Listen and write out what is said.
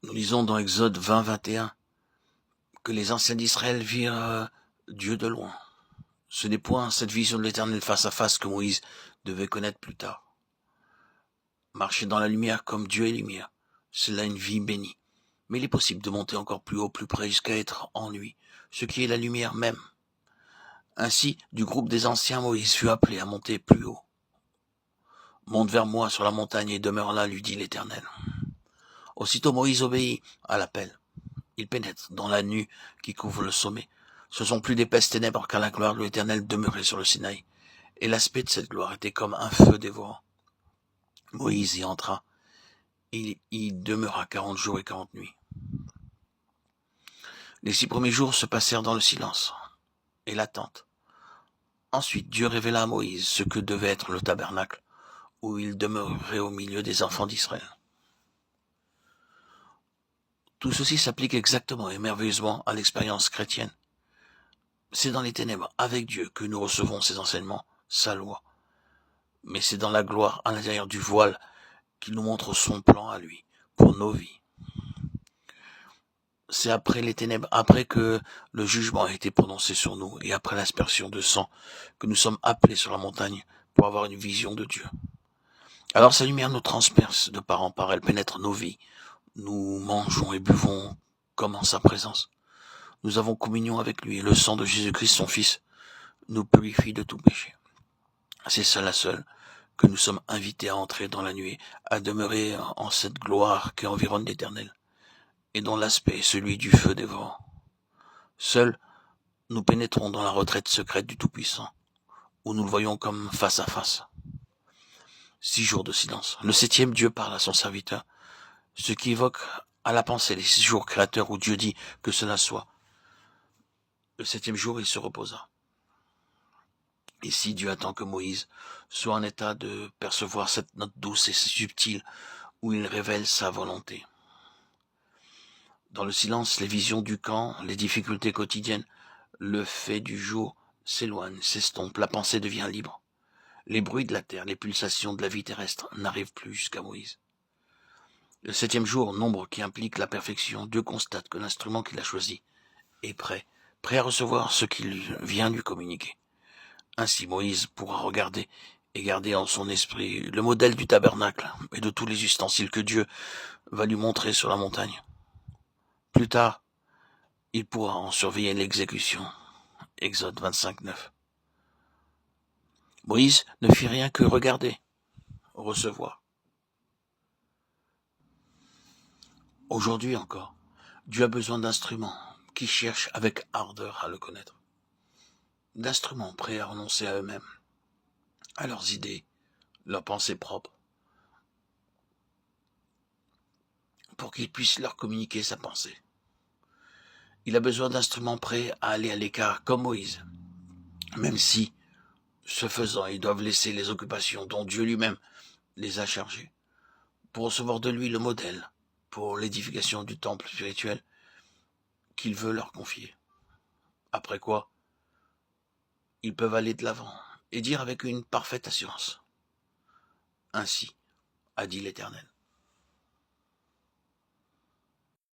Nous lisons dans Exode 20, 21 que les anciens d'Israël virent Dieu de loin. Ce n'est point cette vision de l'Éternel face à face que Moïse devait connaître plus tard. Marcher dans la lumière comme Dieu est lumière, c'est là une vie bénie. Mais il est possible de monter encore plus haut, plus près, jusqu'à être en lui, ce qui est la lumière même. Ainsi, du groupe des anciens, Moïse fut appelé à monter plus haut. Monte vers moi sur la montagne et demeure là, lui dit l'Éternel. Aussitôt Moïse obéit à l'appel. Il pénètre dans la nue qui couvre le sommet. Ce sont plus d'épaisses ténèbres car la gloire de l'Éternel demeurait sur le Sinaï. Et l'aspect de cette gloire était comme un feu dévorant. Moïse y entra. Il y demeura 40 jours et 40 nuits. Les 6 premiers jours se passèrent dans le silence et l'attente. Ensuite, Dieu révéla à Moïse ce que devait être le tabernacle, où il demeurerait au milieu des enfants d'Israël. Tout ceci s'applique exactement et merveilleusement à l'expérience chrétienne. C'est dans les ténèbres, avec Dieu, que nous recevons ses enseignements, sa loi. Mais c'est dans la gloire, à l'intérieur du voile, qu'il nous montre son plan à lui, pour nos vies. C'est après les ténèbres, après que le jugement a été prononcé sur nous, et après l'aspersion de sang, que nous sommes appelés sur la montagne pour avoir une vision de Dieu. Alors sa lumière nous transperce de part en part, elle pénètre nos vies. Nous mangeons et buvons comme en sa présence. Nous avons communion avec lui, et le sang de Jésus-Christ, son Fils, nous purifie de tout péché. C'est cela seul que nous sommes invités à entrer dans la nuée, à demeurer en cette gloire qui environne l'Éternel, et dont l'aspect est celui du feu dévorant. Seuls, nous pénétrons dans la retraite secrète du Tout-Puissant, où nous le voyons comme face à face. 6 jours de silence. Le 7e, Dieu parle à son serviteur, ce qui évoque à la pensée les 6 jours créateurs où Dieu dit que cela soit. Le 7e jour, il se reposa. Ici, Dieu attend que Moïse soit en état de percevoir cette note douce et subtile où il révèle sa volonté. Dans le silence, les visions du camp, les difficultés quotidiennes, le fait du jour s'éloigne, s'estompe, la pensée devient libre. Les bruits de la terre, les pulsations de la vie terrestre n'arrivent plus jusqu'à Moïse. Le 7e jour, nombre qui implique la perfection, Dieu constate que l'instrument qu'il a choisi est prêt à recevoir ce qu'il vient lui communiquer. Ainsi Moïse pourra regarder et garder en son esprit le modèle du tabernacle et de tous les ustensiles que Dieu va lui montrer sur la montagne. Plus tard, il pourra en surveiller l'exécution. Exode 25, 9. Moïse ne fit rien que regarder, recevoir. Aujourd'hui encore, Dieu a besoin d'instruments qui cherchent avec ardeur à le connaître. D'instruments prêts à renoncer à eux-mêmes, à leurs idées, leurs pensées propres, pour qu'ils puissent leur communiquer sa pensée. Il a besoin d'instruments prêts à aller à l'écart comme Moïse, même si, ce faisant, ils doivent laisser les occupations dont Dieu lui-même les a chargés, pour recevoir de lui le modèle pour l'édification du temple spirituel qu'il veut leur confier. Après quoi, ils peuvent aller de l'avant et dire avec une parfaite assurance. Ainsi a dit l'Éternel.